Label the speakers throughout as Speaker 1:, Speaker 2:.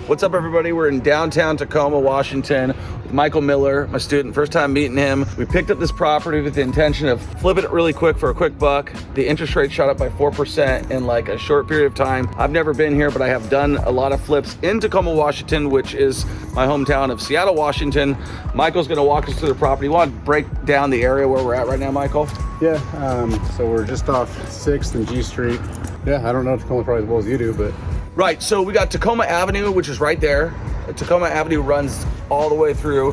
Speaker 1: What's up, everybody? We're in downtown Tacoma, Washington with Michael Miller, my student. First time meeting him. We picked up this property with the intention of flipping it really quick for a quick buck. The interest rate shot up by 4% in like a short period of time. I've never been here, but I have done a lot of flips in Tacoma, Washington, which is my hometown of Seattle, Washington. Michael's gonna walk us through the property. You want to break down the area where we're at right now, Michael?
Speaker 2: Yeah, so we're just off 6th and G Street. Yeah, I don't know Tacoma probably as well as you do, but...
Speaker 1: Right, so we got Tacoma Avenue, which is right there. Tacoma Avenue runs all the way through.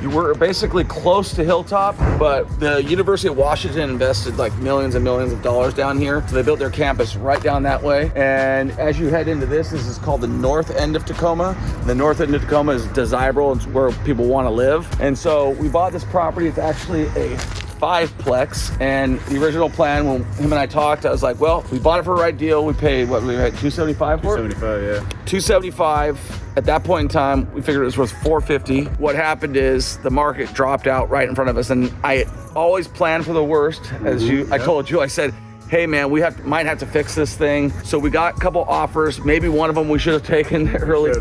Speaker 1: You were basically close to Hilltop, but the University of Washington invested like millions and millions of dollars down here. So they built their campus right down that way. And as you head into this is called the north end of Tacoma. The north end of Tacoma is desirable. It's where people want to live. And so we bought this property. It's actually a 5-plex, and the original plan when him and I talked, I was like, well, we bought it for a right deal. We paid what, we had $275 for it?
Speaker 2: $275, yeah.
Speaker 1: $275. At that point in time, we figured it was worth $450. What happened is the market dropped out right in front of us, and I always plan for the worst. I told you, I said, hey man, we might have to fix this thing. So we got a couple offers. Maybe one of them we should have taken early.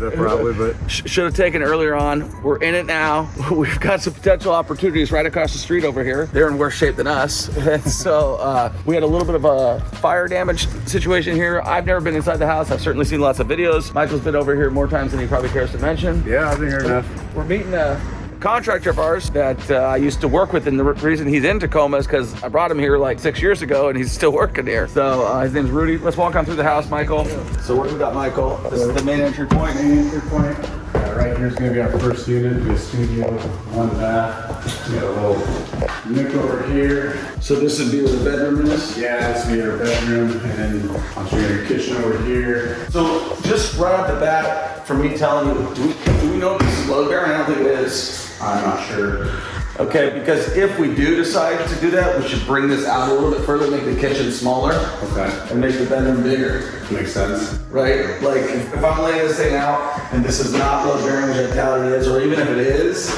Speaker 1: Should have taken earlier on. We're in it now. We've got some potential opportunities right across the street over here. They're in worse shape than us. And so we had a little bit of a fire damage situation here. I've never been inside the house. I've certainly seen lots of videos. Michael's been over here more times than he probably cares to mention.
Speaker 2: Yeah, I've been here enough.
Speaker 1: We're meeting a contractor of ours that I used to work with, and the reason he's in Tacoma is because I brought him here like 6 years ago and he's still working here. So his name's Rudy. Let's walk on through the house, Michael. So what do we got, Michael? This is the main entry point.
Speaker 2: Right here's gonna be our first unit. We have a studio, 1 bath. We got a little nook over here.
Speaker 1: So this would be where the bedroom is?
Speaker 2: Yeah, this would be our bedroom, and then I'll show you your kitchen over here.
Speaker 1: So just right off the bat, from me telling you, do we know if this is load bearing? I don't think it is.
Speaker 2: I'm not sure.
Speaker 1: Okay, because if we do decide to do that, we should bring this out a little bit further, make the kitchen smaller.
Speaker 2: Okay.
Speaker 1: And make the bedroom bigger.
Speaker 2: Makes sense.
Speaker 1: Right? Like if I'm laying this thing out and this is not load bearing, which I doubt it is, or even if it is,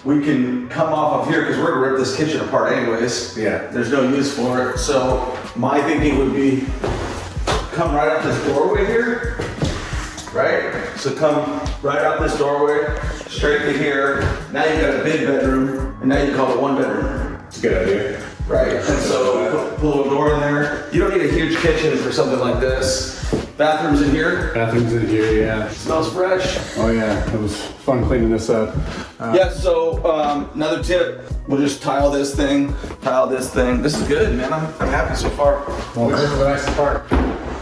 Speaker 1: we can come off of here because we're gonna rip this kitchen apart anyways.
Speaker 2: Yeah.
Speaker 1: There's no use for it. So my thinking would be come right out this doorway here. Right? So come right out this doorway, straight to here. Now you've got a big bedroom, and now you call it 1 bedroom.
Speaker 2: It's a good idea.
Speaker 1: Right, and so put a little door in there. You don't need a huge kitchen for something like this. Bathrooms in here.
Speaker 2: Bathrooms in here, yeah.
Speaker 1: Smells fresh.
Speaker 2: Oh yeah, it was fun cleaning this up.
Speaker 1: Yeah, so another tip, we'll just tile this thing. This is good, man. I'm happy so far.
Speaker 2: Well, this is the nicest part.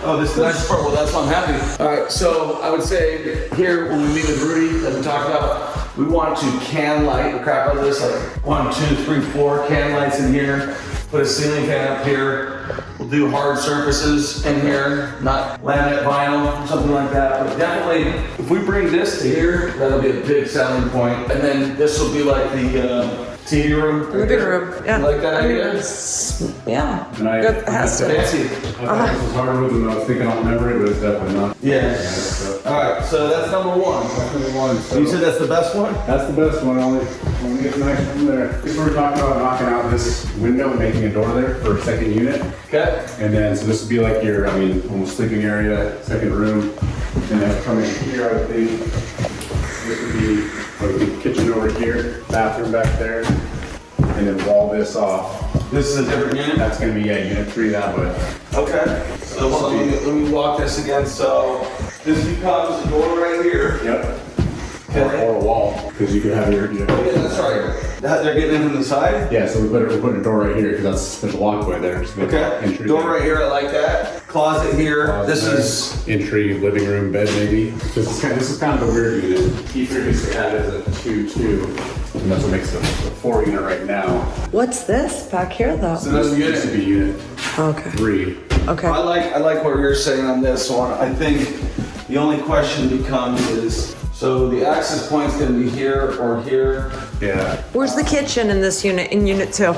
Speaker 1: Oh, this is the nice part. Well, that's why I'm happy. All right, so I would say here when we meet with Rudy, as we talked about, we want to can light the crap out of this, like 1, 2, 3, 4 can lights in here. Put a ceiling fan up here. We'll do hard surfaces in here, not laminate vinyl, something like that. But definitely, if we bring this to here, that'll be a big selling point. And then this will be like the TV room.
Speaker 3: Living room, yeah.
Speaker 1: You like that idea?
Speaker 3: Yeah.
Speaker 2: And I
Speaker 3: Good, has to.
Speaker 1: Fancy.
Speaker 2: I thought this was hardwood and I was thinking I'll remember it, but it's definitely not.
Speaker 1: Yeah. All right, so that's number 1.
Speaker 2: That's number 1. So
Speaker 1: You said that's the best one?
Speaker 2: that's the best one. Only when we get the next one there. This we're talking about knocking out this window and making a door there for a second unit.
Speaker 1: Okay.
Speaker 2: And then, so this would be like your, almost sleeping area, second room. And then coming here, I would think, this would be like the kitchen over here, bathroom back there, and then wall this off.
Speaker 1: This is a different unit?
Speaker 2: That's gonna be, unit 3 that way.
Speaker 1: Okay. So hold on, let me walk this again. So this becomes a door right here.
Speaker 2: Yep.
Speaker 1: Okay.
Speaker 2: Or a wall, because you could have your,
Speaker 1: Yeah, that's right. They're getting in from the side?
Speaker 2: yeah, so we're putting a door right here, because there's a walkway there. So
Speaker 1: Okay.
Speaker 2: entry
Speaker 1: Door
Speaker 2: there.
Speaker 1: right here, I like that. Closet here.
Speaker 2: Closet
Speaker 1: This
Speaker 2: there.
Speaker 1: is,
Speaker 2: Entry, living room, bed maybe. This is kind of a weird unit. He previously had it as a 2-2, and that's what makes it a 4 unit right now.
Speaker 3: What's this back here though?
Speaker 1: so this
Speaker 2: Used to
Speaker 1: unit.
Speaker 2: be unit
Speaker 3: Okay.
Speaker 2: 3.
Speaker 3: Okay.
Speaker 1: I like what you're saying on this one. I think the only question becomes is, so the access point's gonna be here or here.
Speaker 2: Yeah,
Speaker 3: Where's the kitchen in this unit, in unit 2?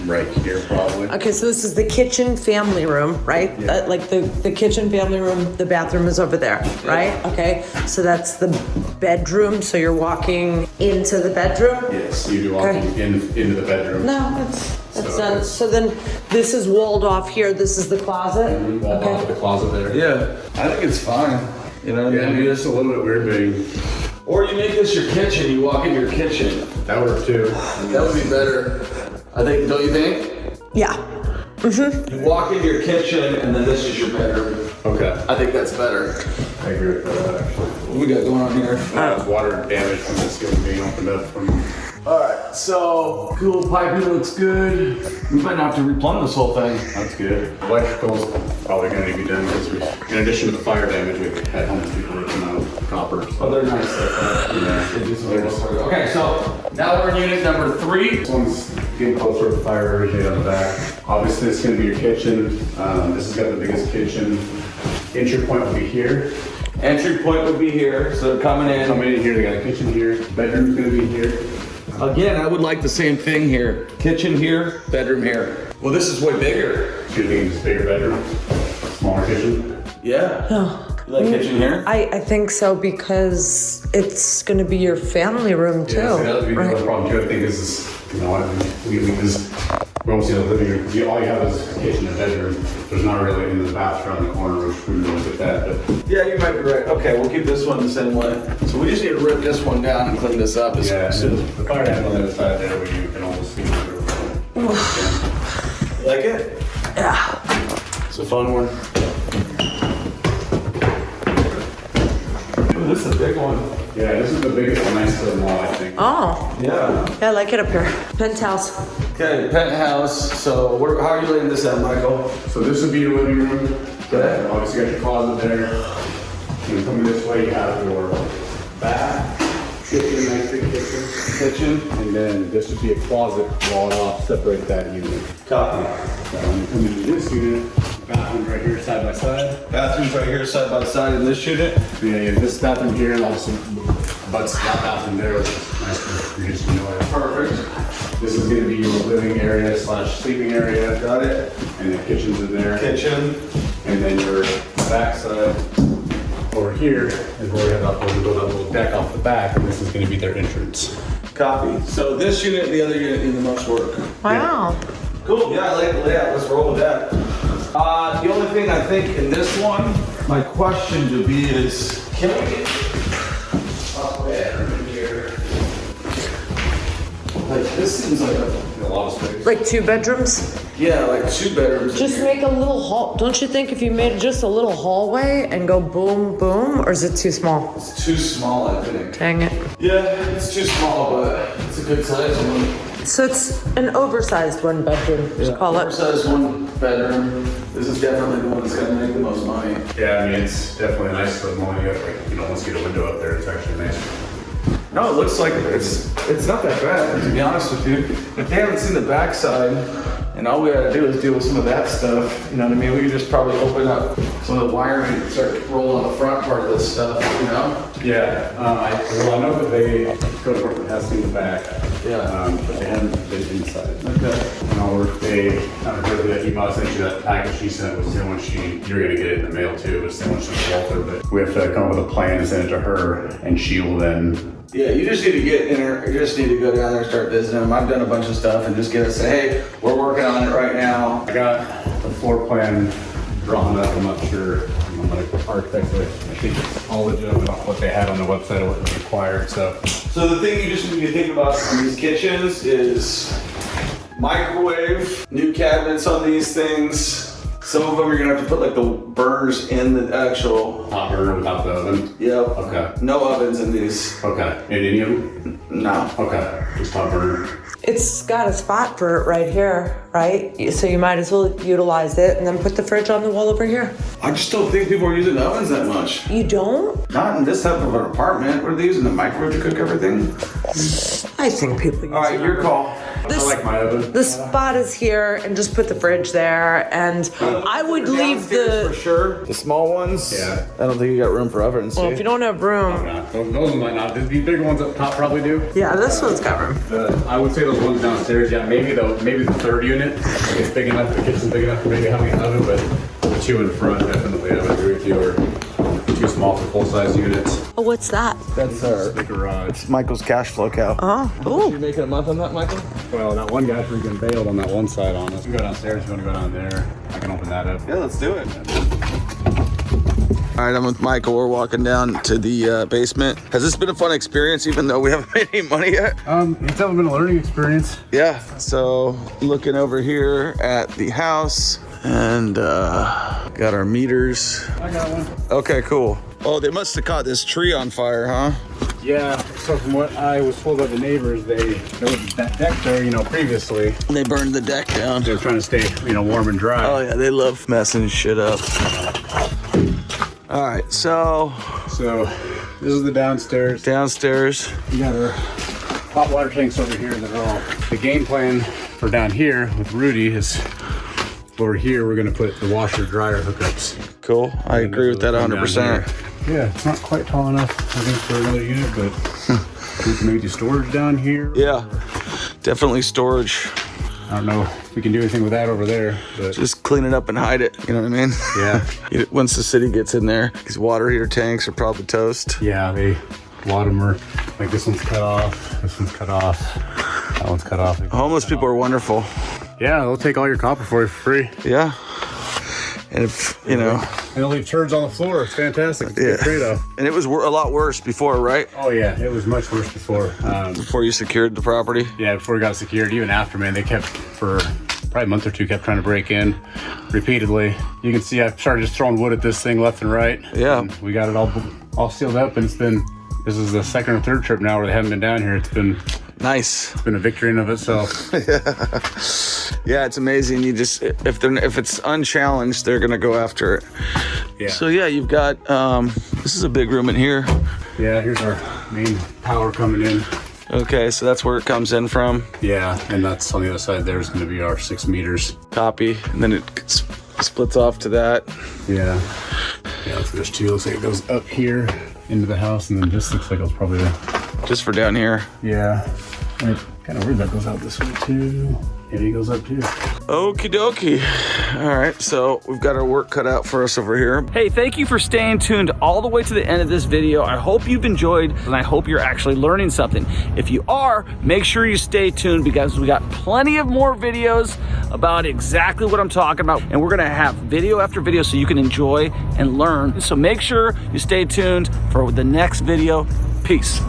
Speaker 2: right here probably.
Speaker 3: Okay, so this is the kitchen family room, right?
Speaker 2: Yeah.
Speaker 3: Like the kitchen family room, the bathroom is over there, right? Okay, so that's the bedroom, so you're walking into the bedroom?
Speaker 2: Yes, you'd be walking
Speaker 3: Okay.
Speaker 2: into the bedroom.
Speaker 3: No, that's
Speaker 2: So
Speaker 3: done.
Speaker 2: it's-
Speaker 3: So then this is walled off here, this is the closet?
Speaker 2: Wall off
Speaker 3: Okay.
Speaker 2: the closet there.
Speaker 1: Yeah, I think it's fine. You know what I
Speaker 2: Yeah, I
Speaker 1: mean?
Speaker 2: mean, it's a little bit weird being.
Speaker 1: Or you make this your kitchen, you walk into your kitchen.
Speaker 2: That would work too.
Speaker 1: That would be better. I think, don't you think?
Speaker 3: Yeah.
Speaker 1: You walk into your kitchen and then this is your bedroom.
Speaker 2: Okay.
Speaker 1: I think that's better.
Speaker 2: I agree with that actually.
Speaker 1: What we got going on here?
Speaker 2: It's water damage from this skin being opened up from.
Speaker 1: Alright, so fuel piping looks good. We might have to replumb this whole thing.
Speaker 2: That's good. Electrical's probably going to be done because we, in addition to the fire damage, we had homeless people ripping out copper.
Speaker 1: Oh,
Speaker 2: So
Speaker 1: they're nice like that.
Speaker 2: Yeah.
Speaker 1: They do some good work. Okay, so now we're in unit number 3.
Speaker 2: this one's getting closer to the fire originated on the back. Obviously, it's going to be your kitchen. This has got the biggest kitchen. Entry point will be here.
Speaker 1: Entry point would be here, so they're coming in.
Speaker 2: Coming in here, they got a kitchen here. Bedroom's going to be here.
Speaker 1: Again, I would like the same thing here. Kitchen here, bedroom here. Well, this is way bigger.
Speaker 2: Excuse me, just bigger bedroom, smaller kitchen.
Speaker 1: Yeah.
Speaker 3: No.
Speaker 1: You like kitchen here?
Speaker 3: I think so because it's gonna be your family room too.
Speaker 2: Yeah, so that would be
Speaker 3: right?
Speaker 2: another problem too. I think is, you know, we almost in the living room. All you have is a kitchen and bedroom. There's not really in the bathroom around the corner, which we really look at that. But
Speaker 1: Yeah, you might be right. Okay, we'll keep this one the same way. So we just need to rip this one down and clean this up.
Speaker 2: yeah, and the fire handle on the other side there, where you can almost see through.
Speaker 1: You like it?
Speaker 3: Yeah.
Speaker 1: It's a fun one. Ooh, this is a big one.
Speaker 2: Yeah, this is the biggest and nicest of them all, I think.
Speaker 3: Oh.
Speaker 1: Yeah.
Speaker 3: Yeah, I like it up here. Penthouse.
Speaker 1: Okay, penthouse. So how are you laying this out, Michael?
Speaker 2: So this would be your living room.
Speaker 1: Okay.
Speaker 2: Obviously, you got your closet there. You come this way, you have your bath, kitchen, nice big kitchen, and then this would be a closet walled off, separate that unit.
Speaker 1: Copy.
Speaker 2: So when you come into this unit, bathroom right here side by side.
Speaker 1: Bathroom's right here side by side in this unit.
Speaker 2: So yeah, this bathroom here, and also butts that bathroom there, which is nice for reducing noise.
Speaker 1: Perfect.
Speaker 2: This is going to be your living area / sleeping area.
Speaker 1: Got it.
Speaker 2: And the kitchen's in there.
Speaker 1: Kitchen.
Speaker 2: And then your backside over here is where we have that little deck off the back, and this is going to be their entrance.
Speaker 1: Copy. So this unit and the other unit need the most work.
Speaker 3: Wow.
Speaker 1: Cool. Yeah, I like the layout. Let's roll with that. The only thing I think in this one, my question to be is, can we get a bedroom in here? Like this seems like
Speaker 2: A lot of space.
Speaker 3: Like 2 bedrooms?
Speaker 1: yeah, like 2 bedrooms. in
Speaker 3: Just
Speaker 1: here.
Speaker 3: make a little hall. Don't you think if you made just a little hallway and go boom, boom, or is it too small?
Speaker 1: It's too small, I think.
Speaker 3: Dang it.
Speaker 1: Yeah, it's too small, but it's a good size one.
Speaker 3: So it's an oversized 1 bedroom, just call it.
Speaker 1: Oversized 1 bedroom. This is definitely the one that's gonna make the most money.
Speaker 2: Yeah, I mean, it's definitely nice for the moment. You got, like, you know, once you get a window up there, it's actually nice.
Speaker 1: No, it looks like it's not that bad, to be honest with you. If they haven't seen the backside, and all we gotta do is deal with some of that stuff, you know what I mean? We could just probably open up some of the wiring and start rolling on the front part of this stuff, you know?
Speaker 2: Yeah, I know that code enforcement has seen the back.
Speaker 1: Yeah.
Speaker 2: But they haven't been inside.
Speaker 1: Okay.
Speaker 2: They heard that email sent you that package she sent was the one you're gonna get it in the mail too, but same one she sent Walter, but we have to come up with a plan and send it to her, and she will then.
Speaker 1: Yeah, you just need to get in there, you just need to go down there and start visiting them. I've done a bunch of stuff and just get us, say, hey, we're working on it right now.
Speaker 2: I got the floor plan drawn up, I'm not sure, I'm not an architect, but I think it's all legitimate about what they had on the website or what was required, so.
Speaker 1: So the thing you just need to think about on these kitchens is microwave, new cabinets on these things. Some of them you're gonna have to put like the burners in the actual.
Speaker 2: Hot burner without the oven?
Speaker 1: Yep.
Speaker 2: Okay.
Speaker 1: No ovens in these.
Speaker 2: Okay, in any of them?
Speaker 1: No.
Speaker 2: Okay, just hot burner.
Speaker 3: It's got a spot for it right here, right? So you might as well utilize it and then put the fridge on the wall over here.
Speaker 1: I just don't think people are using ovens that much.
Speaker 3: You don't?
Speaker 1: Not in this type of an apartment. What are they using, the microwave to cook everything?
Speaker 3: I think people use
Speaker 1: All right,
Speaker 3: it.
Speaker 1: your call.
Speaker 3: This,
Speaker 2: I like my oven.
Speaker 3: the spot is here and just put the fridge there and I would leave
Speaker 1: Downstairs for
Speaker 3: the...
Speaker 1: sure. The small ones?
Speaker 2: Yeah.
Speaker 1: I don't think you got room for ovens,
Speaker 3: Well, if you don't have room...
Speaker 2: Those might not. The bigger ones up top probably do.
Speaker 3: Yeah, this one's got room.
Speaker 2: I would say those ones downstairs, yeah, maybe the 3rd unit. It's big enough, the kitchen's big enough for maybe having an oven, but the 2 in front definitely, I would agree with you, are too small for full-size units.
Speaker 3: Oh, what's that?
Speaker 1: That's
Speaker 2: The garage.
Speaker 1: Michael's cash flow cow.
Speaker 3: Oh, ooh.
Speaker 1: You making a month on that, Michael?
Speaker 2: Well, that one guy freaking bailed on that one side on us. We go downstairs, you wanna go down there? I can open that up.
Speaker 1: Yeah, let's do it. All right, I'm with Michael. We're walking down to the basement. Has this been a fun experience, even though we haven't made any money yet?
Speaker 2: It's definitely been a learning experience.
Speaker 1: Yeah, so looking over here at the house and got our meters.
Speaker 2: I got one.
Speaker 1: Okay, cool. Oh, they must have caught this tree on fire, huh?
Speaker 2: Yeah, so from what I was told by the neighbors, there was that deck there, previously.
Speaker 1: They burned the deck down.
Speaker 2: They were trying to stay, warm and dry.
Speaker 1: Oh yeah, they love messing shit up. All right, so
Speaker 2: this is the downstairs.
Speaker 1: Downstairs.
Speaker 2: We got our hot water tanks over here that are all. The game plan for down here with Rudy is over here we're gonna put the washer dryer hookups.
Speaker 1: Cool. I agree with that 100%.
Speaker 2: Yeah, it's not quite tall enough, I think, for another unit, but we can maybe do storage down here.
Speaker 1: Yeah, definitely storage.
Speaker 2: I don't know if we can do anything with that over there, but
Speaker 1: Just clean it up and hide it. You know what I mean?
Speaker 2: yeah.
Speaker 1: Once the city gets in there, these water heater tanks are probably toast.
Speaker 2: Yeah, a lot of them are, like this one's cut off, this one's cut off, that one's cut off.
Speaker 1: Homeless people are wonderful.
Speaker 2: Yeah, they'll take all your copper for you for free.
Speaker 1: Yeah. And if,
Speaker 2: And they'll leave turds on the floor. It's fantastic. It's a good trade-off.
Speaker 1: And it was a lot worse before, right?
Speaker 2: Oh yeah, it was much worse before.
Speaker 1: Before you secured the property?
Speaker 2: Yeah, before we got secured, even after, man, they kept, for probably a month or two, kept trying to break in repeatedly. You can see I started just throwing wood at this thing left and right.
Speaker 1: Yeah.
Speaker 2: And we got it all sealed up, and this is the second or third trip now where they haven't been down here. It's
Speaker 1: Nice.
Speaker 2: been a victory in of itself.
Speaker 1: Yeah, it's amazing. You just, if it's unchallenged, they're gonna go after it.
Speaker 2: Yeah.
Speaker 1: So yeah, you've got, this is a big room in here.
Speaker 2: Yeah, here's our main power coming in.
Speaker 1: Okay, so that's where it comes in from.
Speaker 2: Yeah, and that's on the other side. There's going to be our 6 meters.
Speaker 1: Copy, and then it splits off to that.
Speaker 2: Yeah. Yeah, so there's two. Looks like it goes up here into the house, and then this looks like it was probably
Speaker 1: Just for down here.
Speaker 2: Yeah. And it's kind of weird that goes out this way too. Maybe it goes up too.
Speaker 1: Okie dokie. All right, so we've got our work cut out for us over here. Hey, thank you for staying tuned all the way to the end of this video. I hope you've enjoyed, and I hope you're actually learning something. If you are, make sure you stay tuned because we got plenty of more videos about exactly what I'm talking about, and we're gonna have video after video so you can enjoy and learn. So make sure you stay tuned for the next video. Peace.